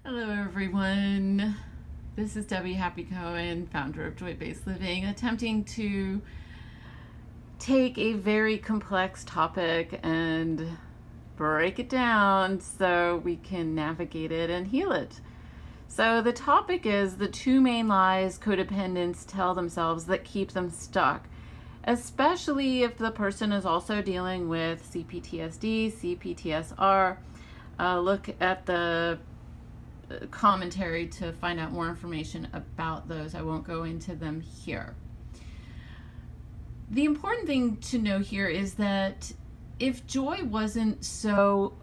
Hello, everyone. This is Debbie Happy Cohen, founder of Joy-Based Living, attempting to take a very complex topic and break it down so we can navigate it and heal it. So the topic is the two main lies codependents tell themselves that keep them stuck, especially if the person is also dealing with CPTSD, CPTSR. Look at the commentary to find out more information about those. I won't go into them here. The important thing to know here is that if joy wasn't so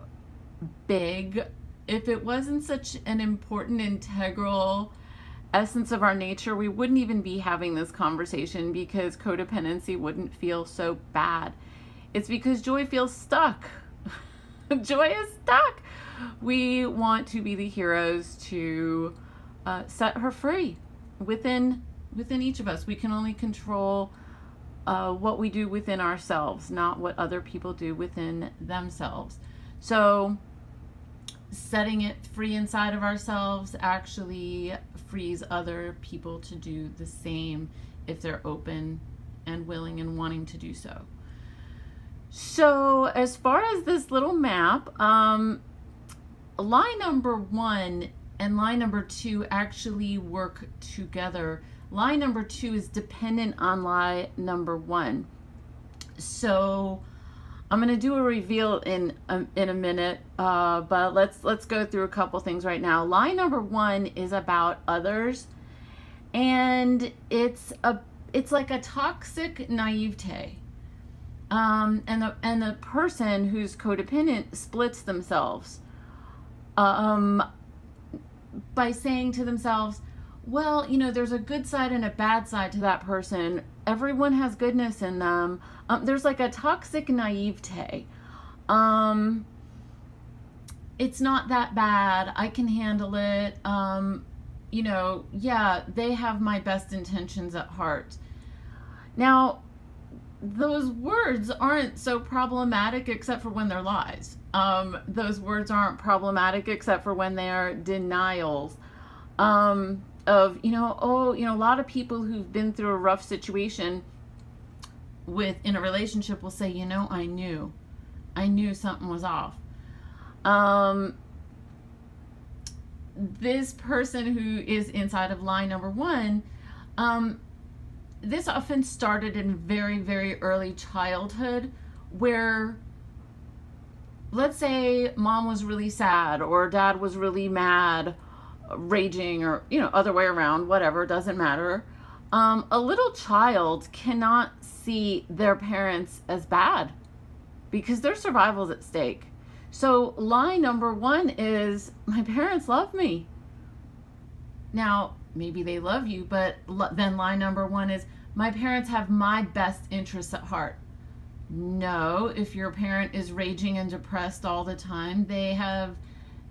big, if it wasn't such an important, integral essence of our nature, we wouldn't even be having this conversation because codependency wouldn't feel so bad. It's because joy feels stuck. Joy is stuck. We want to be the heroes to set her free within each of us. We can only control what we do within ourselves, not what other people do within themselves. So setting it free inside of ourselves actually frees other people to do the same if they're open and willing and wanting to do so. So as far as this little map, lie number 1 and lie number 2 actually work together. Lie number 2 is dependent on lie number 1. So I'm going to do a reveal in a minute, but let's go through a couple things right now. Lie number 1 is about others, and it's like a toxic naivete. And the person who's codependent splits themselves by saying to themselves, well, there's a good side and a bad side to that person. Everyone has goodness in them. There's like a toxic naivete. It's not that bad. I can handle it. Yeah, they have my best intentions at heart. Now, those words aren't so problematic except for when they're lies. Those words aren't problematic except for when they are denials of, a lot of people who've been through a rough situation in a relationship will say, I knew something was off. This person who is inside of lie number 1, this often started in very, very early childhood where, let's say mom was really sad or dad was really mad, raging, or, other way around, whatever, doesn't matter. A little child cannot see their parents as bad because their survival is at stake. So lie number 1 is, my parents love me. Now, maybe they love you, but then lie number 1 is, my parents have my best interests at heart. No, if your parent is raging and depressed all the time, they have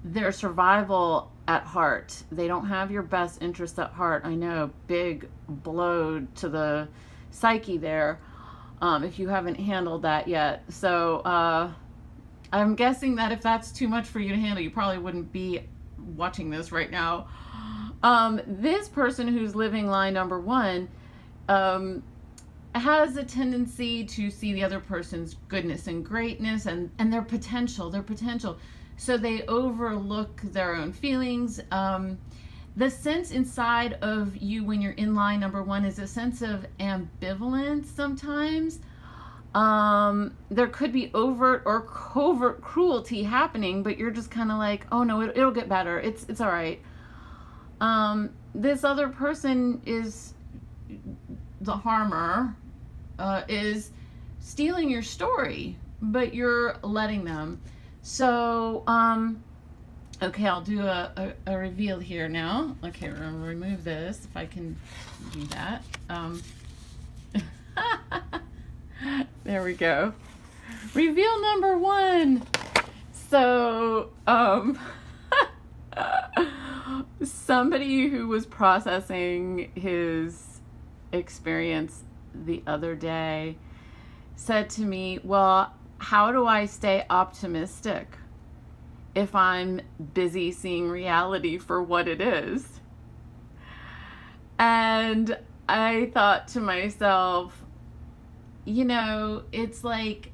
their survival at heart. They don't have your best interests at heart. I know, big blow to the psyche there, if you haven't handled that yet. So I'm guessing that if that's too much for you to handle, you probably wouldn't be watching this right now. This person who's living lie number 1 has a tendency to see the other person's goodness and greatness and their potential. So they overlook their own feelings. The sense inside of you when you're in lie number 1 is a sense of ambivalence sometimes. There could be overt or covert cruelty happening, but you're just kind of like, oh no, it'll get better. It's all right. This other person is the harmer, is stealing your story, but you're letting them. So, okay, I'll do a reveal here now. Okay, we're gonna remove this if I can do that. There we go. Reveal number 1. So, somebody who was processing his experience the other day said to me, well, how do I stay optimistic? if I'm busy seeing reality for what it is. And I thought to myself, it's like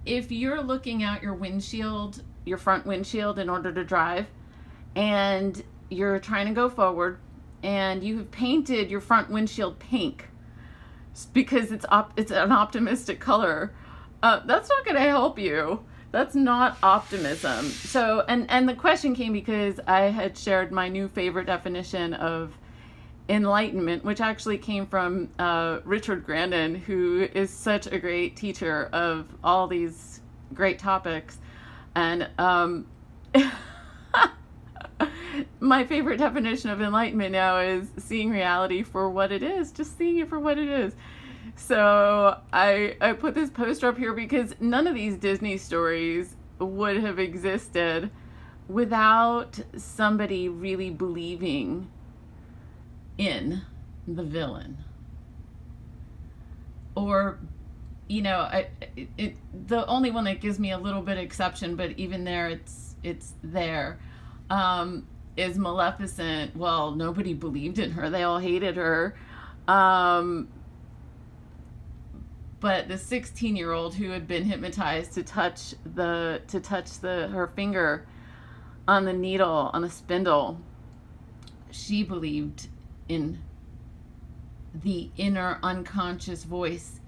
if you're looking out your windshield, your front windshield, in order to drive, and you're trying to go forward, and you've painted your front windshield pink because it's an optimistic color, that's not going to help you. That's not optimism. So, and the question came because I had shared my new favorite definition of Enlightenment, which actually came from Richard Grandin, who is such a great teacher of all these great topics. And my favorite definition of enlightenment now is seeing reality for what it is, just seeing it for what it is. So I put this poster up here because none of these Disney stories would have existed without somebody really believing in the villain. Or, the only one that gives me a little bit of exception, but even there, it's there, is Maleficent. Well, nobody believed in her. They all hated her. But the 16-year-old who had been hypnotized to touch her finger on the needle, on the spindle, she believed in the inner unconscious voice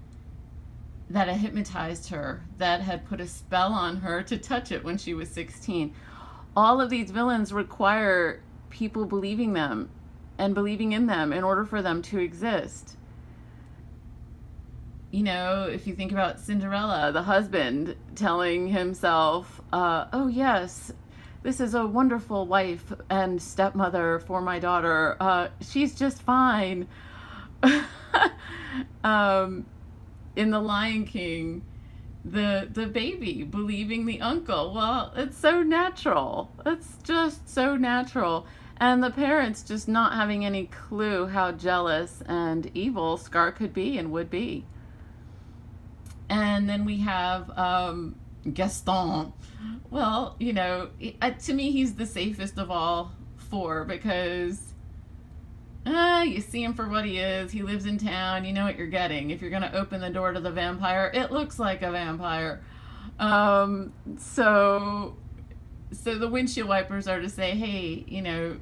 that had hypnotized her, that had put a spell on her to touch it when she was 16. All of these villains require people believing them and believing in them in order for them to exist. If you think about Cinderella, the husband telling himself, oh yes, this is a wonderful wife and stepmother for my daughter. She's just fine. In The Lion King, the baby believing the uncle. Well, it's so natural. It's just so natural. And the parents just not having any clue how jealous and evil Scar could be and would be. And then we have Gaston. Well, to me, he's the safest of all four because you see him for what he is. He lives in town. You know what you're getting. If you're going to open the door to the vampire, it looks like a vampire. So the windshield wipers are to say, hey,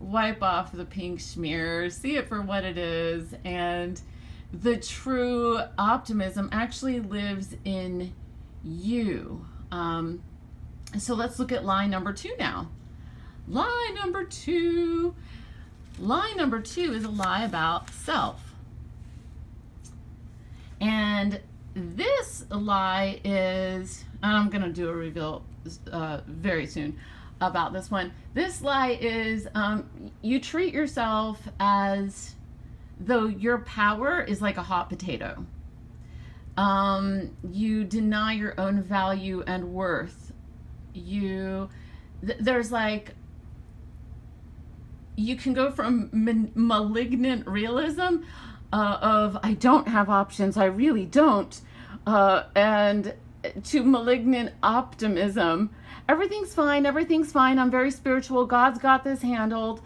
wipe off the pink smear, see it for what it is, and the true optimism actually lives in you. So let's look at lie number 2 now. Lie number two is a lie about self. And this lie is, and I'm going to do a reveal very soon about this one. This lie is you treat yourself as though your power is like a hot potato. You deny your own value and worth. There's like, you can go from malignant realism of I don't have options, I really don't, and to malignant optimism. Everything's fine, I'm very spiritual, God's got this handled.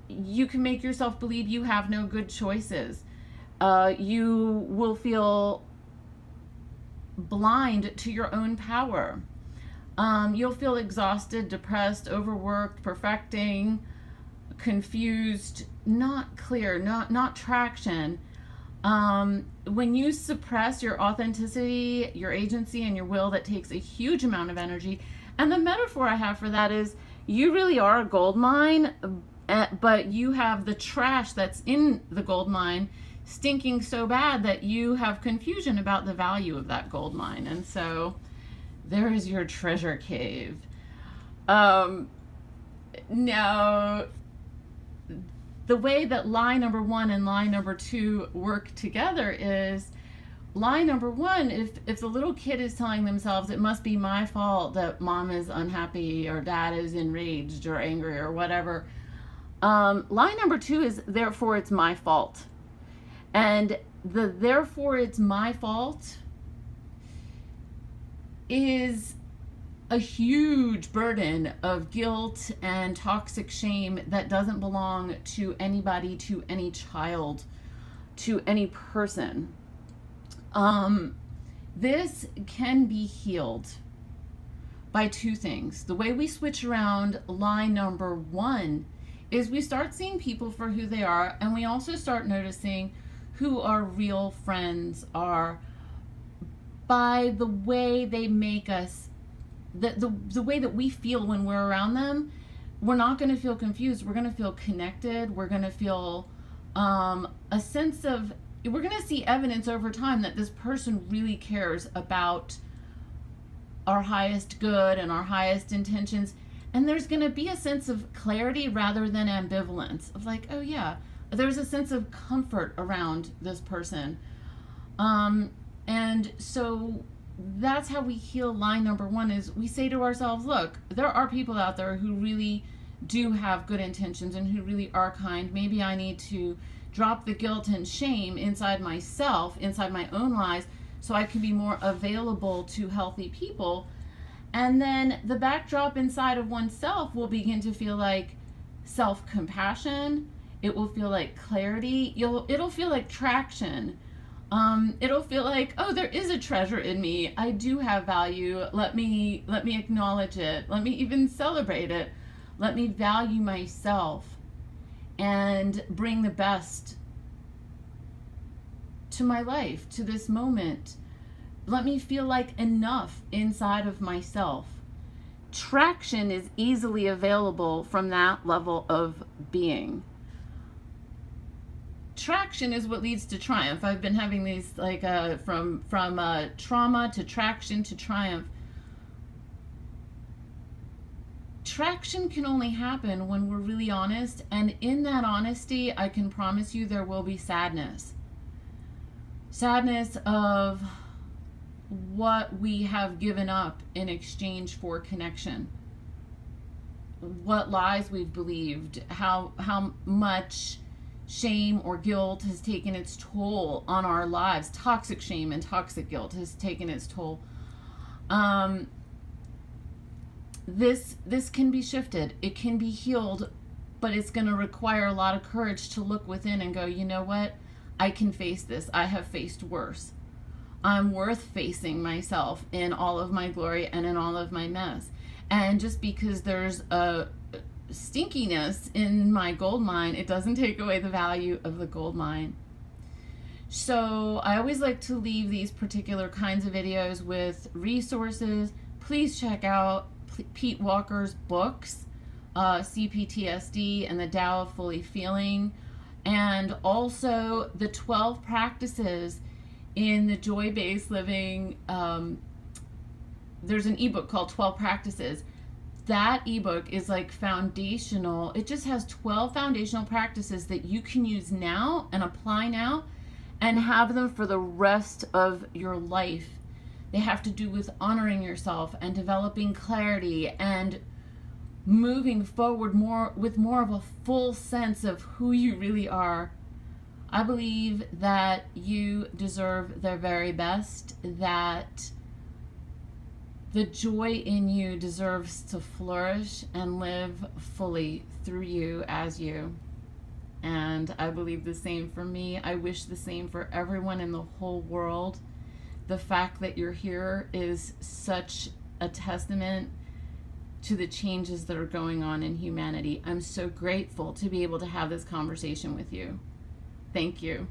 You can make yourself believe you have no good choices. You will feel blind to your own power. You'll feel exhausted, depressed, overworked, perfecting, confused, not clear, not traction. When you suppress your authenticity, your agency, and your will, that takes a huge amount of energy. And the metaphor I have for that is you really are a gold mine, but you have the trash that's in the gold mine stinking so bad that you have confusion about the value of that gold mine. And so there is your treasure cave. Now, the way that lie number 1 and lie number 2 work together is lie number 1, if the little kid is telling themselves it must be my fault that mom is unhappy or dad is enraged or angry or whatever, lie number 2 is therefore it's my fault. And the therefore it's my fault is a huge burden of guilt and toxic shame that doesn't belong to anybody, to any child, to any person. This can be healed by two things. The way we switch around line number one is we start seeing people for who they are, and we also start noticing who our real friends are by the way they make us, the way that we feel when we're around them. We're not going to feel confused. We're going to feel connected. We're going to feel a sense of, we're going to see evidence over time that this person really cares about our highest good and our highest intentions. And there's going to be a sense of clarity rather than ambivalence of like, oh yeah, there's a sense of comfort around this person. And so that's how we heal line number one, is we say to ourselves, look, there are people out there who really do have good intentions and who really are kind. Maybe I need to drop the guilt and shame inside myself, inside my own lies, so I can be more available to healthy people. And then the backdrop inside of oneself will begin to feel like self-compassion. It will feel like clarity. It'll feel like traction. It'll feel like, oh, there is a treasure in me. I do have value. Let me acknowledge it. Let me even celebrate it. Let me value myself and bring the best to my life, to this moment. Let me feel like enough inside of myself. Traction is easily available from that level of being. Traction is what leads to triumph. I've been having these like from trauma to traction to triumph. Traction can only happen when we're really honest, and in that honesty, I can promise you there will be sadness. Sadness of what we have given up in exchange for connection. What lies we've believed, how much shame or guilt has taken its toll on our lives. Toxic shame and toxic guilt has taken its toll. This can be shifted. It can be healed, but it's going to require a lot of courage to look within and go, you know what? I can face this. I have faced worse. I'm worth facing myself in all of my glory and in all of my mess. And just because there's a stinkiness in my gold mine, it doesn't take away the value of the gold mine. So I always like to leave these particular kinds of videos with resources. Please check out Pete Walker's books, CPTSD and the Tao of Fully Feeling, and also the 12 practices in the joy-based living. There's an ebook called 12 Practices. That ebook is like foundational. It just has 12 foundational practices that you can use now and apply now and have them for the rest of your life. They have to do with honoring yourself and developing clarity and moving forward with more of a full sense of who you really are. I believe that you deserve the very best, that the joy in you deserves to flourish and live fully through you as you. And I believe the same for me. I wish the same for everyone in the whole world. The fact that you're here is such a testament to the changes that are going on in humanity. I'm so grateful to be able to have this conversation with you. Thank you.